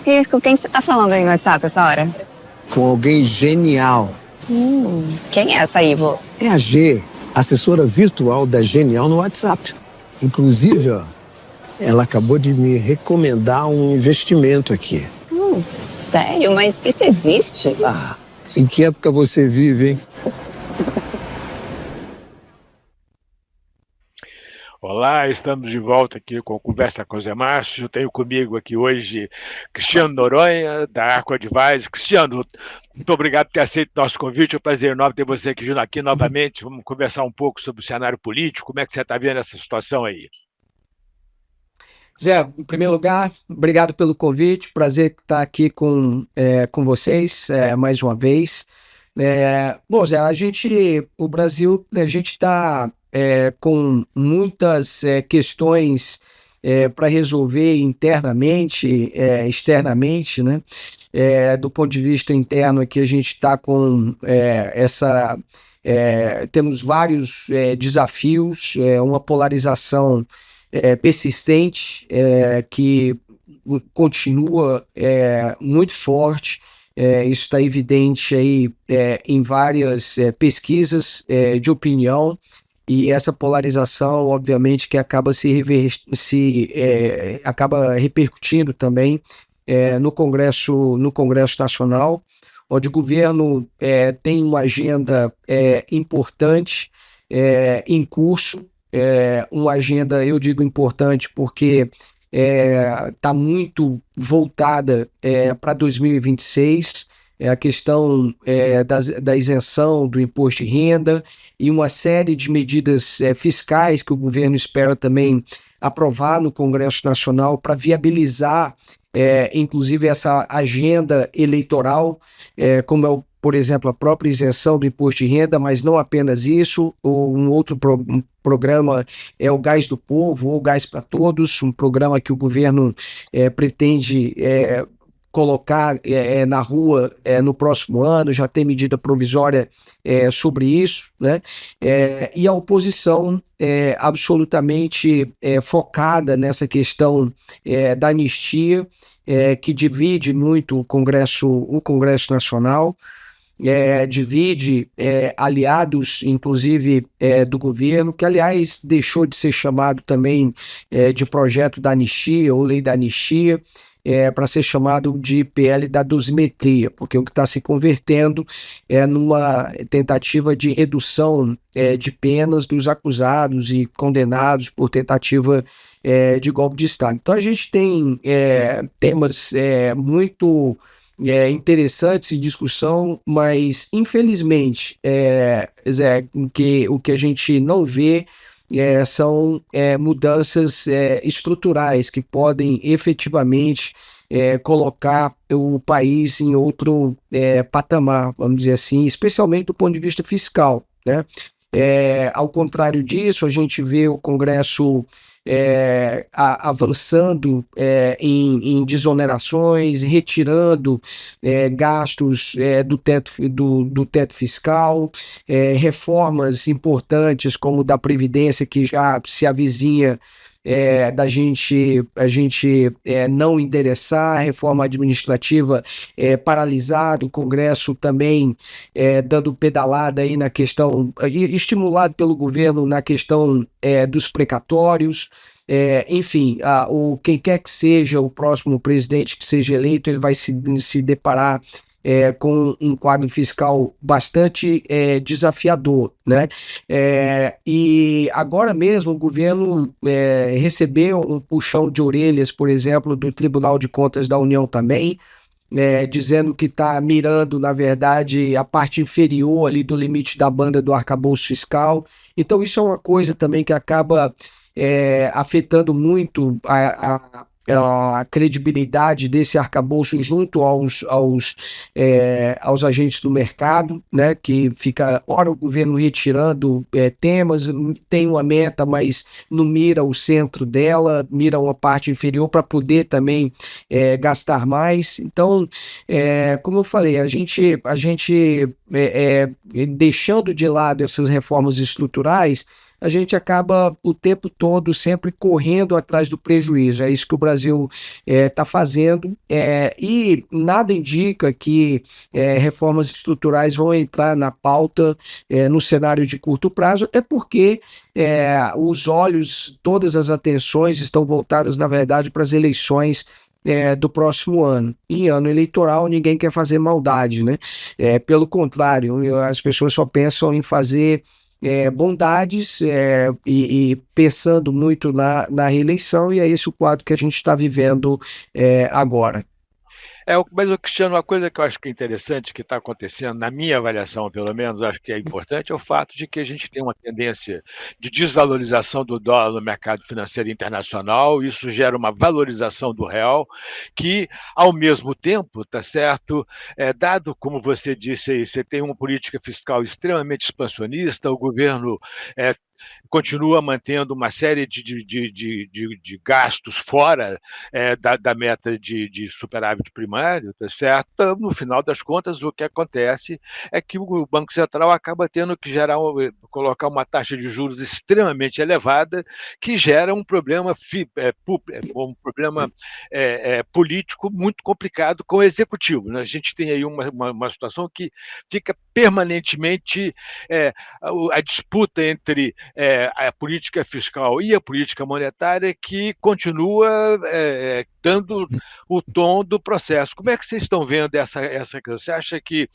E com quem você tá falando aí no WhatsApp essa hora? Com alguém genial. Quem é essa Ivo? É a G, assessora virtual da Genial no WhatsApp. Inclusive, ó, ela acabou de me recomendar um investimento aqui. Sério? Mas isso existe? Ah, em que época você vive, hein? Olá, estamos de volta aqui com a Conversa com o Zé Márcio. Eu tenho comigo aqui hoje Cristiano Noronha, da Arco Advise. Cristiano, muito obrigado por ter aceito o nosso convite. É um prazer enorme ter você aqui novamente. Vamos conversar um pouco sobre o cenário político. Como é que você está vendo essa situação aí? Zé, em primeiro lugar, obrigado pelo convite. Prazer estar aqui com vocês mais uma vez. Bom, Zé, o Brasil, a gente está com muitas questões para resolver internamente, externamente, né? Do ponto de vista interno, aqui a gente está com temos vários desafios, uma polarização persistente, que continua muito forte. Isso está evidente aí em várias pesquisas de opinião, e essa polarização, obviamente, que acaba acaba repercutindo também no Congresso Nacional, onde o governo tem uma agenda importante em curso. Uma agenda, eu digo importante, porque está muito voltada para 2026, a questão da isenção do imposto de renda e uma série de medidas fiscais que o governo espera também aprovar no Congresso Nacional para viabilizar, inclusive, essa agenda eleitoral, como é por exemplo, a própria isenção do imposto de renda, mas não apenas isso. Um outro programa é o Gás do Povo, ou Gás para Todos, um programa que o governo pretende colocar na rua no próximo ano. Já tem medida provisória sobre isso, né? E a oposição absolutamente focada nessa questão da anistia, que divide muito o Congresso Nacional. Divide aliados, inclusive, do governo, que, aliás, deixou de ser chamado também de projeto da anistia ou lei da anistia, para ser chamado de PL da dosimetria, porque o que está se convertendo numa tentativa de redução de penas dos acusados e condenados por tentativa de golpe de Estado. Então a gente tem temas muito interessantes em discussão, mas infelizmente Zé, o que a gente não vê são mudanças estruturais que podem efetivamente colocar o país em outro patamar, vamos dizer assim, especialmente do ponto de vista fiscal, né? Ao contrário disso, a gente vê o Congresso avançando em desonerações, retirando gastos do teto fiscal, reformas importantes como da Previdência, que já se avizinha a gente não endereçar, a reforma administrativa paralisada, o Congresso também dando pedalada aí na questão, estimulado pelo governo na questão dos precatórios. Enfim, quem quer que seja o próximo presidente que seja eleito, ele vai se deparar com um quadro fiscal bastante desafiador, né? E agora mesmo o governo recebeu um puxão de orelhas, por exemplo, do Tribunal de Contas da União também, dizendo que está mirando, na verdade, a parte inferior ali do limite da banda do arcabouço fiscal. Então isso é uma coisa também que acaba afetando muito a credibilidade desse arcabouço junto aos agentes do mercado, né, que fica, ora, o governo retirando temas, tem uma meta, mas não mira o centro dela, mira uma parte inferior para poder também gastar mais. Então, como eu falei, a gente deixando de lado essas reformas estruturais, a gente acaba o tempo todo sempre correndo atrás do prejuízo. É isso que o Brasil está fazendo, e nada indica que reformas estruturais vão entrar na pauta no cenário de curto prazo, até porque os olhos, todas as atenções estão voltadas, na verdade, para as eleições do próximo ano. Em ano eleitoral, ninguém quer fazer maldade, né? Pelo contrário, as pessoas só pensam em fazer bondades e pensando muito na reeleição, e é esse o quadro que a gente está vivendo agora. Mas, Cristiano, uma coisa que eu acho que é interessante que está acontecendo, na minha avaliação, pelo menos, acho que é importante, é o fato de que a gente tem uma tendência de desvalorização do dólar no mercado financeiro internacional, isso gera uma valorização do real, que, ao mesmo tempo, tá certo, dado, como você disse aí, você tem uma política fiscal extremamente expansionista, o governo continua mantendo uma série de gastos fora da meta de superávit primário, tá certo? Então, no final das contas, o que acontece é que o Banco Central acaba tendo que colocar uma taxa de juros extremamente elevada, que gera um problema, político muito complicado com o executivo, né? A gente tem aí uma situação que fica permanentemente a disputa entre a política fiscal e a política monetária, que continua dando o tom do processo. Como é que vocês estão vendo essa coisa? Você acha que,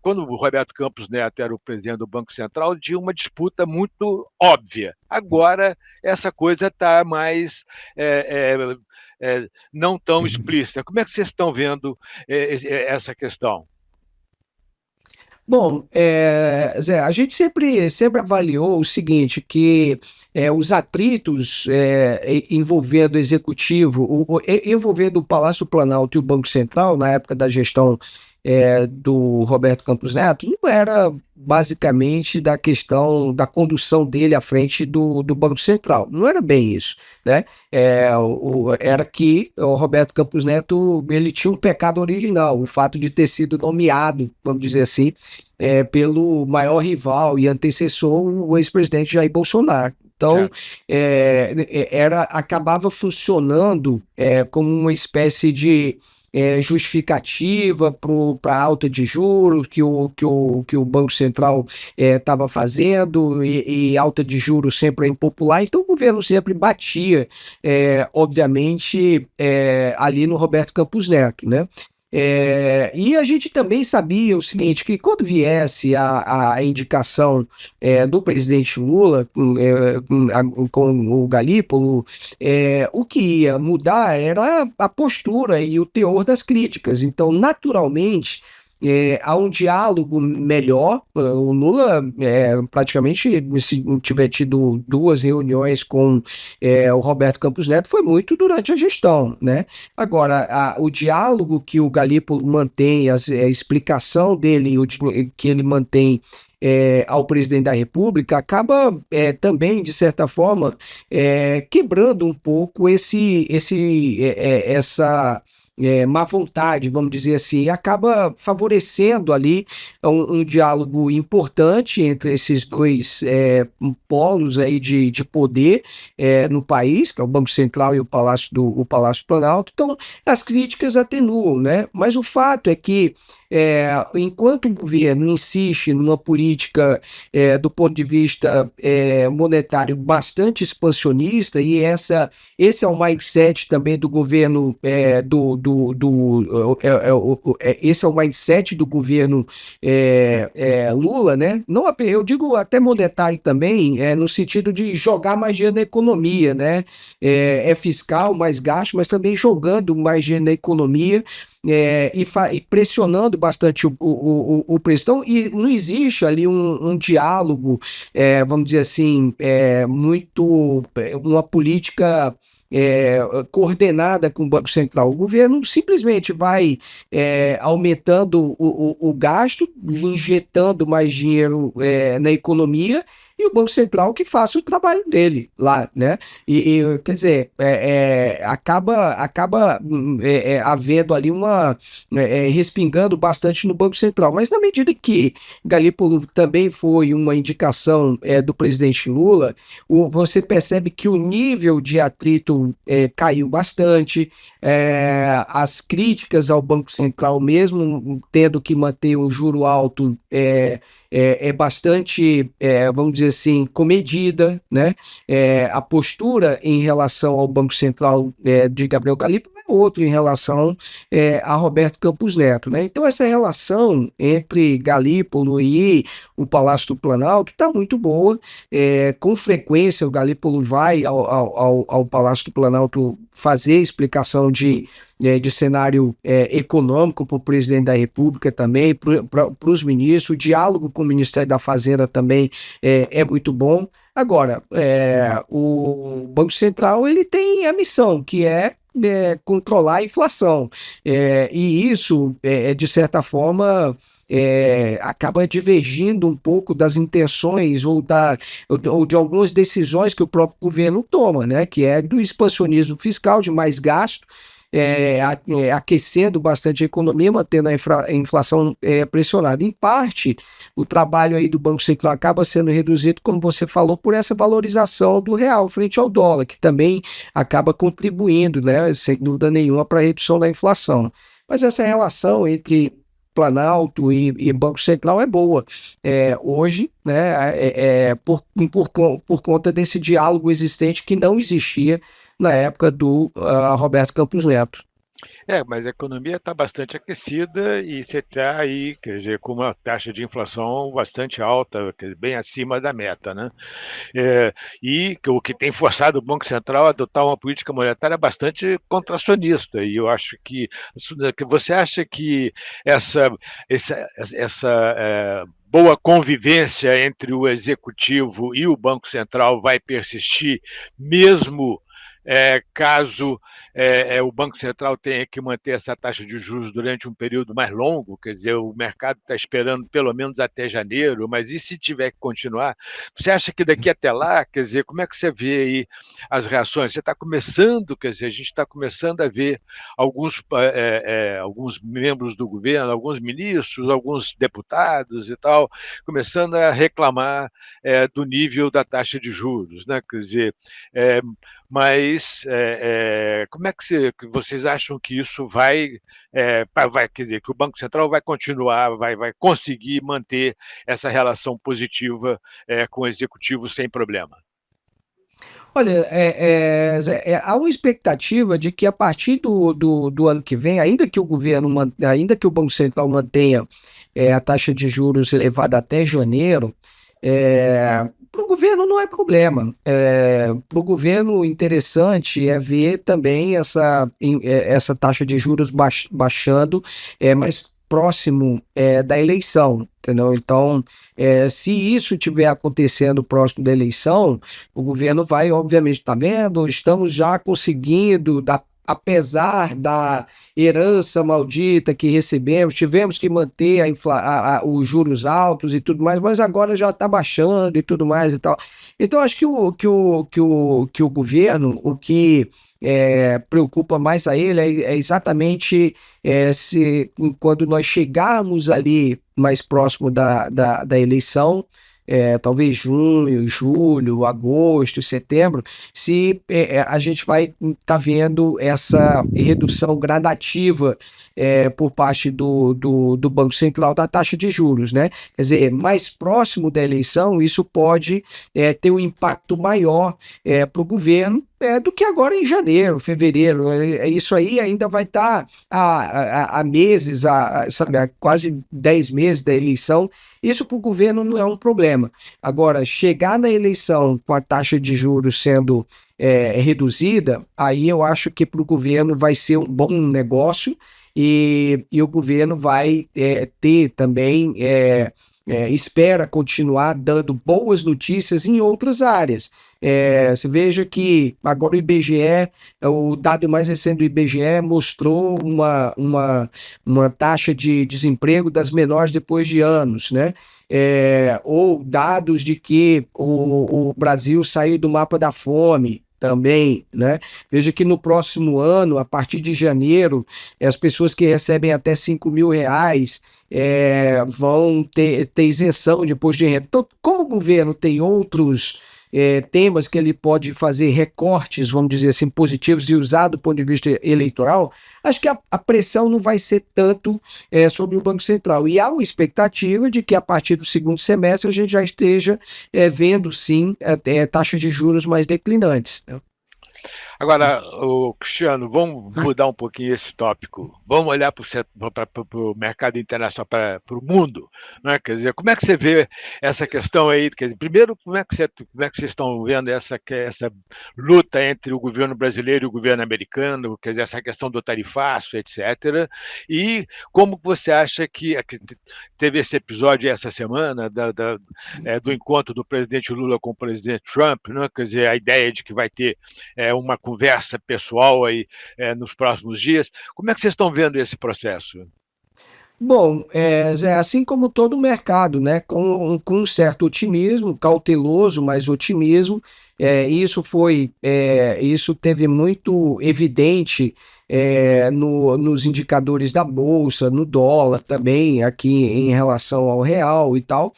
quando o Roberto Campos Neto era o presidente do Banco Central, tinha uma disputa muito óbvia. Agora, essa coisa está mais não tão explícita. Como é que vocês estão vendo essa questão? Bom, Zé, a gente sempre avaliou o seguinte, que os atritos envolvendo o executivo, envolvendo o Palácio Planalto e o Banco Central, na época da gestão do Roberto Campos Neto, não era basicamente da questão da condução dele à frente do Banco Central. Não era bem isso, né? Era que o Roberto Campos Neto, ele tinha um pecado original, o fato de ter sido nomeado, vamos dizer assim, pelo maior rival e antecessor, o ex-presidente Jair Bolsonaro. Então, acabava funcionando como uma espécie de justificativa para a alta de juros que o Banco Central estava fazendo, e alta de juros sempre é impopular, então o governo sempre batia, obviamente, ali no Roberto Campos Neto, né? E a gente também sabia o seguinte, que quando viesse a indicação do presidente Lula com o Galípolo, o que ia mudar era a postura e o teor das críticas. Então, naturalmente, há um diálogo melhor. O Lula praticamente, se tiver tido 2 reuniões com o Roberto Campos Neto, foi muito durante a gestão, né? Agora, o diálogo que o Galípolo mantém, a explicação dele, que ele mantém ao presidente da República, acaba também, de certa forma, quebrando um pouco essa má vontade, vamos dizer assim, acaba favorecendo ali um diálogo importante entre esses dois polos aí de poder no país, que é o Banco Central e o Palácio Planalto. Então, as críticas atenuam, né? Mas o fato é que, enquanto o governo insiste numa política do ponto de vista monetário bastante expansionista, e esse é o mindset também do governo esse é o mindset do governo Lula, né? Não, eu digo até monetário também, no sentido de jogar mais dinheiro na economia, né? Fiscal, mais gasto, mas também jogando mais dinheiro na economia, e pressionando bastante o preço. Então, e não existe ali um diálogo, vamos dizer assim, uma política coordenada com o Banco Central. O governo simplesmente vai aumentando o gasto, injetando mais dinheiro na economia, e e o Banco Central que faça o trabalho dele lá, né? Quer dizer, acaba havendo ali respingando bastante no Banco Central, mas na medida que Galípolo também foi uma indicação do presidente Lula, você percebe que o nível de atrito caiu bastante, as críticas ao Banco Central, mesmo tendo que manter um juro alto, bastante, vamos dizer assim, comedida, né? A postura em relação ao Banco Central de Gabriel Galípolo é outra em relação a Roberto Campos Neto, né? Então essa relação entre Galípolo e o Palácio do Planalto está muito boa. Com frequência o Galípolo vai ao Palácio do Planalto fazer explicação de cenário econômico para o presidente da República também, para os ministros. O diálogo com o Ministério da Fazenda também é muito bom. Agora, o Banco Central ele tem a missão, que é controlar a inflação. E isso, de certa forma, acaba divergindo um pouco das intenções ou de algumas decisões que o próprio governo toma, né? Que é do expansionismo fiscal, de mais gasto, aquecendo bastante a economia, mantendo a inflação pressionada. Em parte, o trabalho aí do Banco Central acaba sendo reduzido, como você falou, por essa valorização do real frente ao dólar, que também acaba contribuindo, né, sem dúvida nenhuma, para a redução da inflação. Mas essa relação entre Planalto e Banco Central é boa hoje, né, por conta desse diálogo existente que não existia na época do Roberto Campos Neto. Mas a economia está bastante aquecida e você está aí, quer dizer, com uma taxa de inflação bastante alta, bem acima da meta, né? E o que tem forçado o Banco Central a adotar uma política monetária bastante contracionista. E eu acho que você acha que essa boa convivência entre o Executivo e o Banco Central vai persistir, mesmo caso o Banco Central tenha que manter essa taxa de juros durante um período mais longo? Quer dizer, o mercado está esperando pelo menos até janeiro, mas e se tiver que continuar? Você acha que daqui até lá, quer dizer, como é que você vê aí as reações? Você está começando, quer dizer, a gente está começando a ver alguns membros do governo, alguns ministros, alguns deputados e tal, começando a reclamar do nível da taxa de juros, né? Quer dizer, mas como é que vocês acham que isso vai, quer dizer, que o Banco Central vai continuar, vai conseguir manter essa relação positiva com o Executivo sem problema? Olha, Zé, há uma expectativa de que a partir do ano que vem, ainda que o Banco Central mantenha a taxa de juros elevada até janeiro, para o governo não é problema. Para o governo, interessante é ver também essa taxa de juros baixando mais próximo da eleição, entendeu? Então, se isso estiver acontecendo próximo da eleição, o governo vai, obviamente, tá vendo? Estamos já conseguindo, apesar da herança maldita que recebemos, tivemos que manter os juros altos e tudo mais, mas agora já está baixando e tudo mais e tal. Então, acho que o governo, o que preocupa mais a ele é exatamente quando nós chegarmos ali mais próximo da eleição, talvez junho, julho, agosto, setembro, se a gente vai estar vendo essa redução gradativa por parte do Banco Central da taxa de juros, né? Quer dizer, mais próximo da eleição, isso pode ter um impacto maior para o governo do que agora em janeiro, fevereiro. Isso aí ainda vai estar há meses, sabe, há quase 10 meses da eleição. Isso para o governo não é um problema. Agora, chegar na eleição com a taxa de juros sendo reduzida, aí eu acho que para o governo vai ser um bom negócio e o governo vai ter também espera continuar dando boas notícias em outras áreas. Você veja que agora o IBGE, o dado mais recente do IBGE mostrou uma taxa de desemprego das menores depois de anos, né? Ou dados de que o Brasil saiu do mapa da fome também, né? Veja que no próximo ano, a partir de janeiro, as pessoas que recebem até R$ 5.000 vão ter isenção de imposto de renda. Então, como o governo tem outros temas que ele pode fazer recortes, vamos dizer assim, positivos e usar do ponto de vista eleitoral, acho que a pressão não vai ser tanto sobre o Banco Central. E há uma expectativa de que a partir do segundo semestre a gente já esteja vendo, sim, taxas de juros mais declinantes. Agora, Cristiano, vamos mudar um pouquinho esse tópico. Vamos olhar para o mercado internacional, para o mundo, né? Quer dizer, como é que você vê essa questão aí? Quer dizer, primeiro, como é que vocês estão vendo essa luta entre o governo brasileiro e o governo americano? Quer dizer, essa questão do tarifaço, etc. E como você acha que teve esse episódio essa semana do encontro do presidente Lula com o presidente Trump, né? Quer dizer, a ideia de que vai ter uma conversa pessoal aí nos próximos dias. Como é que vocês estão vendo esse processo? Bom, Zé, assim como todo o mercado, né, com um certo otimismo, cauteloso, mas otimismo, isso teve muito evidente nos indicadores da Bolsa, no dólar também, aqui em relação ao real e tal.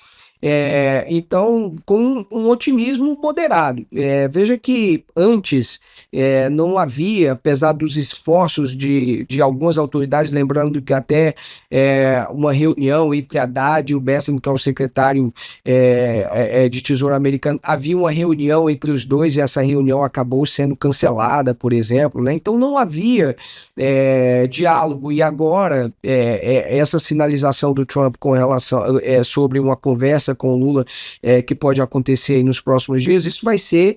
Então, com um otimismo moderado. Veja que antes não havia, apesar dos esforços de algumas autoridades, lembrando que até uma reunião entre Haddad e o Bessent, que é o secretário de Tesouro americano, havia uma reunião entre os dois e essa reunião acabou sendo cancelada, por exemplo, né? Então não havia diálogo e agora essa sinalização do Trump com relação sobre uma conversa com o Lula que pode acontecer aí nos próximos dias, isso vai ser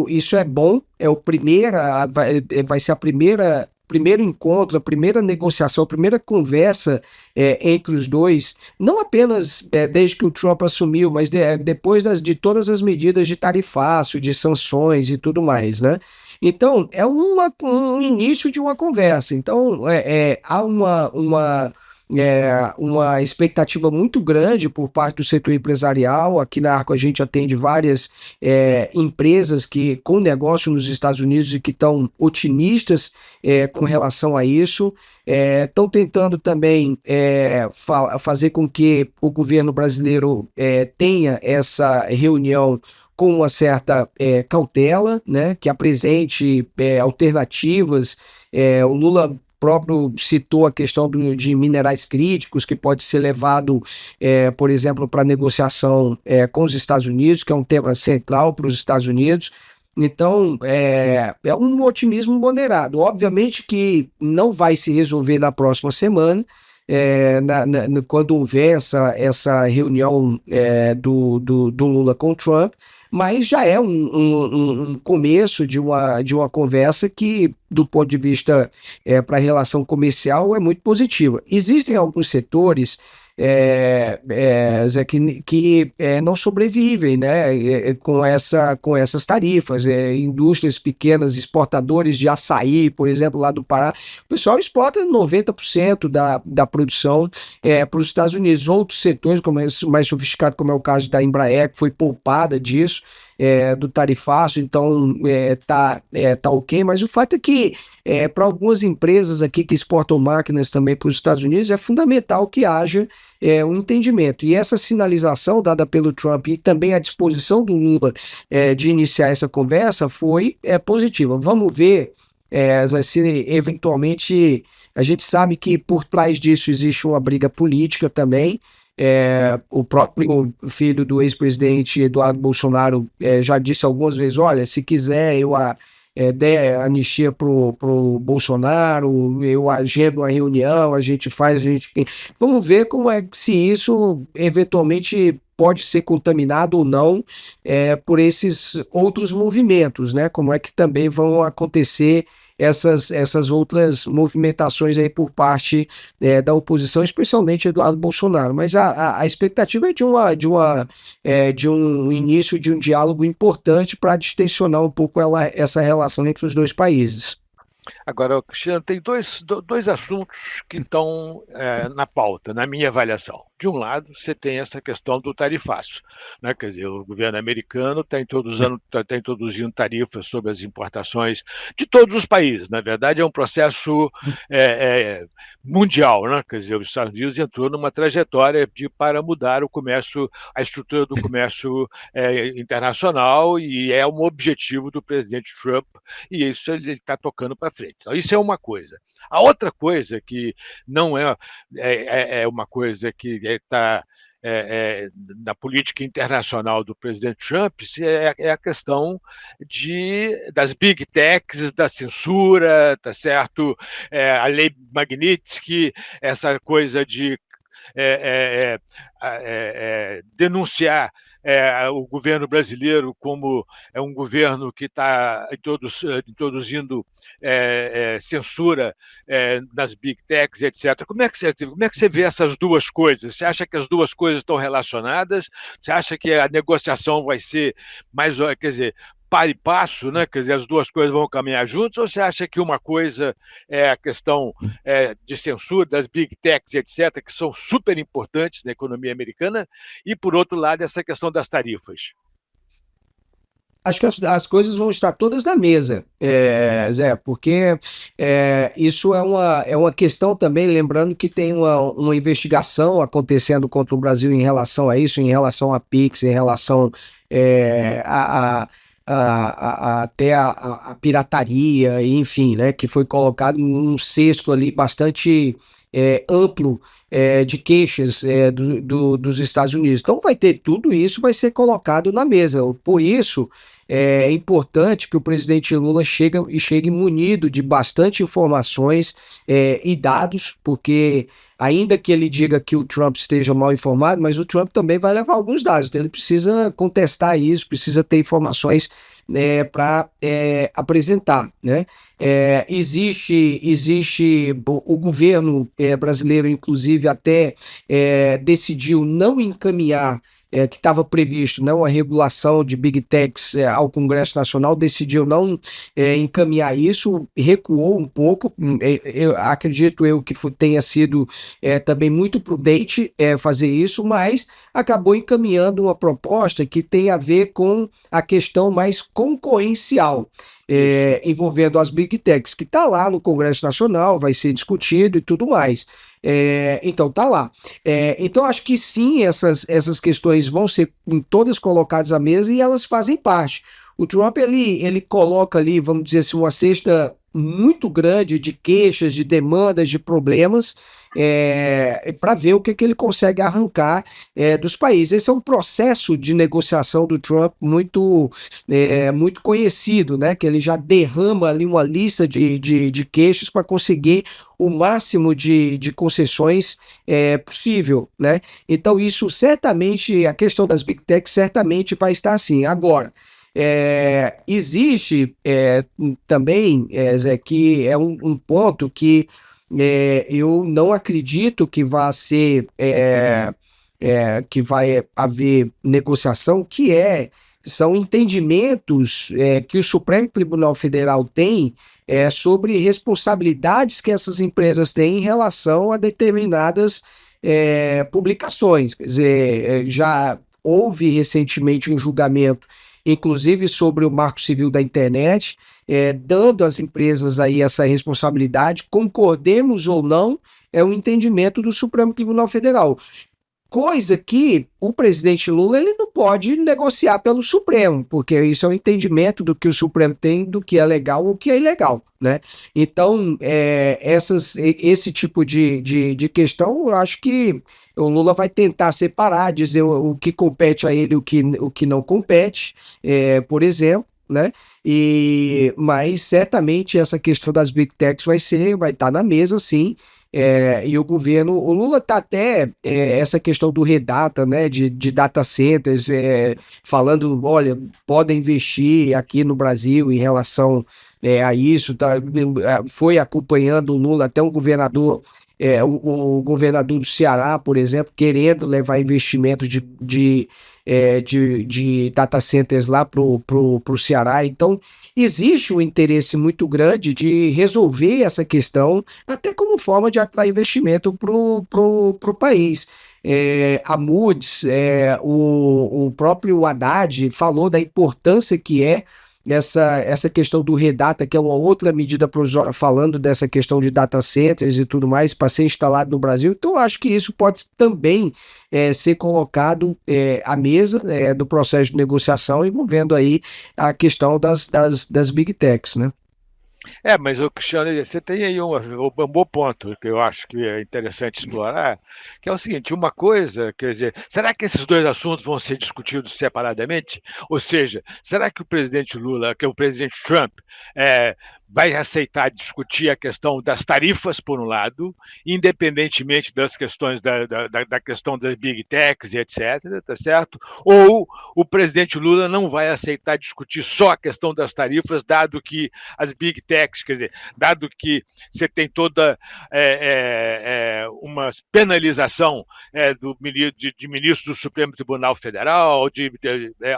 isso é bom, vai ser primeiro encontro, a primeira negociação, a primeira conversa entre os dois, não apenas desde que o Trump assumiu, mas depois de todas as medidas de tarifaço, de sanções e tudo mais, né? Então, é um início de uma conversa. Então, há uma expectativa muito grande por parte do setor empresarial. Aqui na Arco a gente atende várias empresas com negócio nos Estados Unidos e que estão otimistas com relação a isso. Estão tentando também fazer com que o governo brasileiro tenha essa reunião com uma certa cautela, né, que apresente alternativas. O Lula próprio citou a questão de minerais críticos, que pode ser levado, por exemplo, para negociação com os Estados Unidos, que é um tema central para os Estados Unidos. Então, é um otimismo moderado. Obviamente que não vai se resolver na próxima semana, quando houver essa reunião do Lula com o Trump, mas já é um começo de uma conversa que, do ponto de vista para a relação comercial, é muito positiva. Existem alguns setores Zé, que não sobrevivem, né, com essas tarifas. Indústrias pequenas, exportadores de açaí, por exemplo, lá do Pará, o pessoal exporta 90% da produção para os Estados Unidos. Outros setores, como mais sofisticado, como é o caso da Embraer, que foi poupada disso, do tarifaço, então tá ok, mas o fato é que para algumas empresas aqui que exportam máquinas também para os Estados Unidos é fundamental que haja um entendimento, e essa sinalização dada pelo Trump e também a disposição do Lula de iniciar essa conversa foi positiva. Vamos ver se eventualmente, a gente sabe que por trás disso existe uma briga política também. O próprio filho do ex-presidente Eduardo Bolsonaro já disse algumas vezes: olha, se quiser eu der anistia pro Bolsonaro, eu agendo uma reunião, a gente faz, vamos ver como se isso eventualmente pode ser contaminado ou não por esses outros movimentos, né? Como é que também vão acontecer essas outras movimentações aí por parte da oposição, especialmente Eduardo Bolsonaro. Mas a expectativa é de um início de um diálogo importante para distensionar um pouco essa relação entre os dois países. Agora, Cristiano, tem dois assuntos que estão na pauta, na minha avaliação. De um lado, você tem essa questão do tarifaço, né? Quer dizer, o governo americano está introduzindo tarifas sobre as importações de todos os países. Na verdade, é um processo mundial, né? Quer dizer, os Estados Unidos entrou numa trajetória para mudar o comércio, a estrutura do comércio internacional, e é um objetivo do presidente Trump, e isso ele está tocando para frente. Então, isso é uma coisa. A outra coisa que não é uma coisa que está na política internacional do presidente Trump é a questão das big techs, da censura, tá certo? A lei Magnitsky, essa coisa de denunciar o governo brasileiro como um governo que está introduzindo censura nas big techs, etc. Como é que você vê essas duas coisas? Você acha que as duas coisas estão relacionadas? Você acha que a negociação vai ser mais, quer dizer, par e passo, né? Quer dizer, as duas coisas vão caminhar juntas, ou você acha que uma coisa é a questão de censura das big techs, etc., que são super importantes na economia americana, e, por outro lado, essa questão das tarifas? Acho que as coisas vão estar todas na mesa, Zé, porque isso é uma questão também, lembrando que tem uma investigação acontecendo contra o Brasil em relação a isso, em relação a PIX, em relação até a pirataria, enfim, né, que foi colocado num cesto ali bastante amplo de queixas dos Estados Unidos. Então vai ter tudo isso, vai ser colocado na mesa. Por isso é importante que o presidente Lula chegue munido de bastante informações e dados, porque ainda que ele diga que o Trump esteja mal informado, mas o Trump também vai levar alguns dados, então ele precisa contestar isso, precisa ter informações para apresentar, né? Existe o governo brasileiro, inclusive, até decidiu não encaminhar, que estava previsto, né, uma regulação de Big Techs ao Congresso Nacional, decidiu não encaminhar isso, recuou um pouco. Acredito eu que tenha sido também muito prudente fazer isso, mas acabou encaminhando uma proposta que tem a ver com a questão mais concorrencial, envolvendo as Big Techs, que está lá no Congresso Nacional, vai ser discutido e tudo mais. Então tá lá. Então acho que sim, essas questões vão ser todas colocadas à mesa e elas fazem parte. O Trump ele coloca ali, vamos dizer assim, uma cesta muito grande de queixas, de demandas, de problemas, para ver o que ele consegue arrancar dos países. Esse é um processo de negociação do Trump muito conhecido, né? Que ele já derrama ali uma lista de queixas para conseguir o máximo de concessões possível, né? Então isso certamente, a questão das Big Techs certamente vai estar assim. Agora, existe também, Zé, que é um ponto que eu não acredito que vá ser que vai haver negociação, são entendimentos que o Supremo Tribunal Federal tem sobre responsabilidades que essas empresas têm em relação a determinadas publicações. Quer dizer, já houve recentemente um julgamento, inclusive sobre o Marco Civil da Internet, dando às empresas aí essa responsabilidade, concordemos ou não, é um entendimento do Supremo Tribunal Federal. Coisa que o presidente Lula ele não pode negociar pelo Supremo, porque isso é um entendimento do que o Supremo tem, do que é legal ou o que é ilegal, né? Então, esse tipo de questão, eu acho que o Lula vai tentar separar, dizer o que compete a ele, o que não compete, por exemplo, né? Mas certamente essa questão das Big Techs vai estar na mesa, sim. E o Lula está até essa questão do redata, né, de data centers, falando, olha, podem investir aqui no Brasil em relação a isso, foi acompanhando o Lula até o governador. O governador do Ceará, por exemplo, querendo levar investimento de data centers lá para o Ceará. Então, existe um interesse muito grande de resolver essa questão, até como forma de atrair investimento para o país. A Moody's, o próprio Haddad falou da importância que é essa questão do Redata, que é uma outra medida provisória, falando dessa questão de data centers e tudo mais, para ser instalado no Brasil. Então, eu acho que isso pode também ser colocado à mesa do processo de negociação, envolvendo aí a questão das Big Techs, né? Mas, Cristiano, você tem aí um bom ponto que eu acho que é interessante explorar, que é o seguinte: uma coisa, quer dizer, será que esses dois assuntos vão ser discutidos separadamente? Ou seja, será que o presidente Lula, que é o presidente Trump, vai aceitar discutir a questão das tarifas, por um lado, independentemente das questões da questão das Big Techs e etc., tá certo? Ou o presidente Lula não vai aceitar discutir só a questão das tarifas, dado que as Big Techs, quer dizer, dado que você tem toda uma penalização de ministros do Supremo Tribunal Federal, de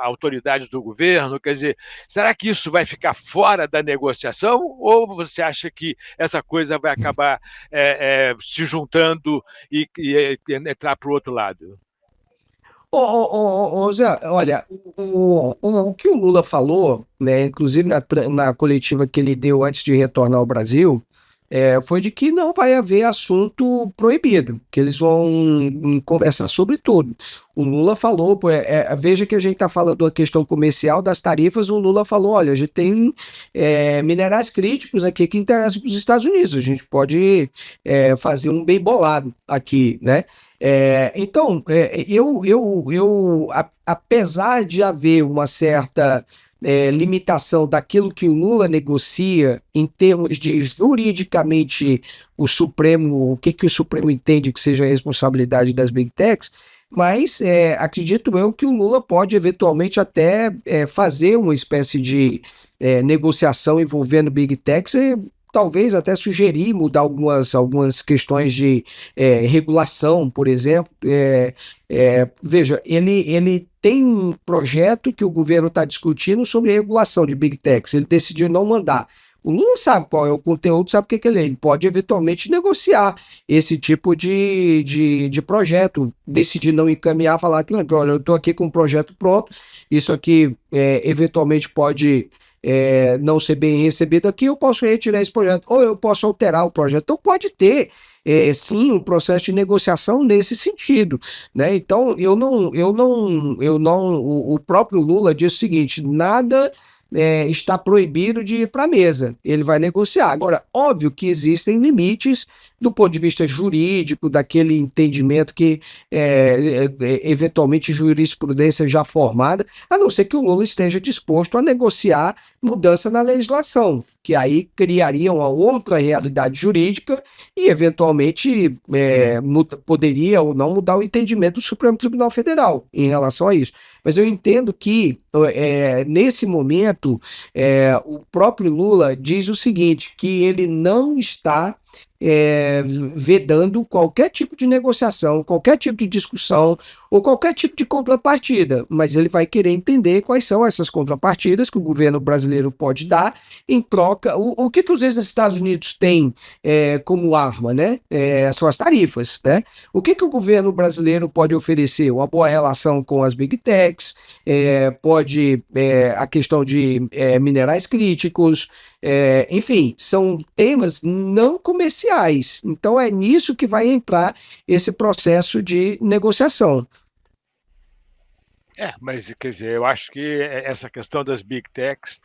autoridades do governo, quer dizer, será que isso vai ficar fora da negociação? Ou você acha que essa coisa vai acabar se juntando e entrar para o outro lado? Zé, olha, o que o Lula falou, né, inclusive na coletiva que ele deu antes de retornar ao Brasil, foi de que não vai haver assunto proibido, que eles vão conversar sobre tudo. O Lula falou, veja que a gente está falando da questão comercial das tarifas, o Lula falou, olha, a gente tem minerais críticos aqui que interessam para os Estados Unidos, a gente pode fazer um bem bolado aqui, né? Então, apesar de haver uma certa limitação daquilo que o Lula negocia em termos de juridicamente o Supremo, o que o Supremo entende que seja a responsabilidade das Big Techs, mas acredito eu que o Lula pode eventualmente até fazer uma espécie de negociação envolvendo Big Techs, talvez até sugerir mudar algumas questões de regulação, por exemplo. Veja, ele tem um projeto que o governo está discutindo sobre regulação de Big Techs, ele decidiu não mandar. O Lula sabe qual é o conteúdo, sabe o que ele é. Ele pode eventualmente negociar esse tipo de projeto, decidir não encaminhar, falar que, olha, eu estou aqui com um projeto pronto, isso aqui eventualmente pode não ser bem recebido aqui, eu posso retirar esse projeto, ou eu posso alterar o projeto. Então pode ter, sim, um processo de negociação nesse sentido, né? Então o próprio Lula diz o seguinte: nada está proibido de ir para a mesa, ele vai negociar. Agora, óbvio que existem limites do ponto de vista jurídico, daquele entendimento que eventualmente jurisprudência já formada, a não ser que o Lula esteja disposto a negociar mudança na legislação, que aí criaria uma outra realidade jurídica e eventualmente poderia ou não mudar o entendimento do Supremo Tribunal Federal em relação a isso. Mas eu entendo que nesse momento o próprio Lula diz o seguinte, que ele não está vedando qualquer tipo de negociação, qualquer tipo de discussão ou qualquer tipo de contrapartida, mas ele vai querer entender quais são essas contrapartidas que o governo brasileiro pode dar em troca. O que os Estados Unidos têm como arma, né? São as tarifas, né? O que o governo brasileiro pode oferecer? Uma boa relação com as Big Techs, pode a questão de minerais críticos, enfim, são temas não comerciais. Então é nisso que vai entrar esse processo de negociação. Mas, quer dizer, eu acho que essa questão das Big Techs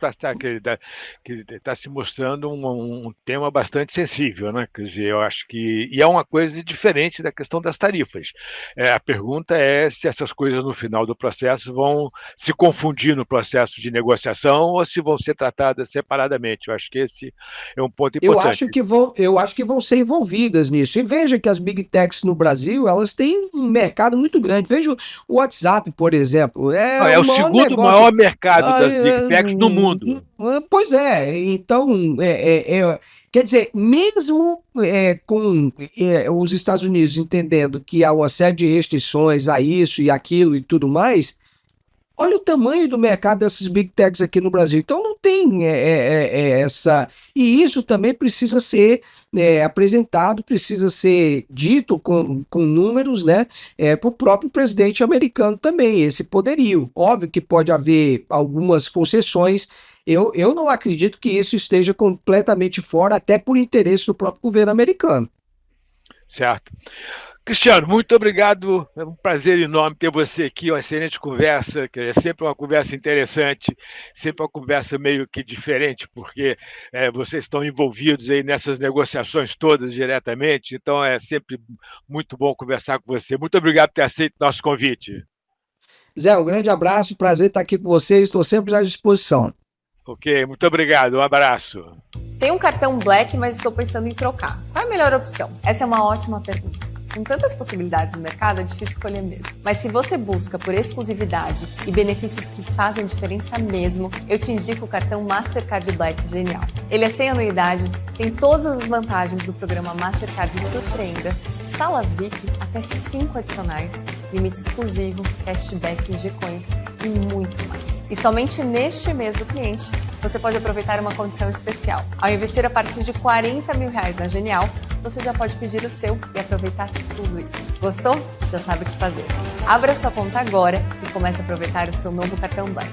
está se mostrando um tema bastante sensível, né? Quer dizer, eu acho que... E é uma coisa diferente da questão das tarifas. A pergunta é se essas coisas, no final do processo, vão se confundir no processo de negociação ou se vão ser tratadas separadamente. Eu acho que esse é um ponto importante. Eu acho que vão ser envolvidas nisso. E veja que as Big Techs no Brasil, elas têm um mercado muito grande. Veja o WhatsApp, por exemplo. exemplo. É o segundo maior mercado das Big Techs no mundo. Pois é, então, quer dizer, mesmo com os Estados Unidos entendendo que há uma série de restrições a isso e aquilo e tudo mais, olha o tamanho do mercado dessas Big Techs aqui no Brasil. Então não tem essa... E isso também precisa ser apresentado, precisa ser dito com números, né, para o próprio presidente americano também, esse poderio. Óbvio que pode haver algumas concessões. Eu não acredito que isso esteja completamente fora, até por interesse do próprio governo americano. Certo. Cristiano, muito obrigado. É um prazer enorme ter você aqui, uma excelente conversa, que é sempre uma conversa interessante, sempre uma conversa meio que diferente, porque vocês estão envolvidos aí nessas negociações todas diretamente, então é sempre muito bom conversar com você. Muito obrigado por ter aceito o nosso convite. Zé, um grande abraço, prazer estar aqui com vocês, estou sempre à disposição. Ok, muito obrigado, um abraço. Tenho um cartão Black, mas estou pensando em trocar. Qual é a melhor opção? Essa é uma ótima pergunta. Com tantas possibilidades no mercado, é difícil escolher mesmo. Mas se você busca por exclusividade e benefícios que fazem diferença mesmo, eu te indico o cartão Mastercard Black Genial. Ele é sem anuidade, tem todas as vantagens do programa Mastercard Surpreenda, sala VIP, até 5 adicionais, limite exclusivo, cashback em G-Coins e muito mais. E somente neste mês do cliente, você pode aproveitar uma condição especial. Ao investir a partir de R$40 mil na Genial, você já pode pedir o seu e aproveitar tudo isso. Gostou? Já sabe o que fazer. Abra sua conta agora e comece a aproveitar o seu novo cartão Black.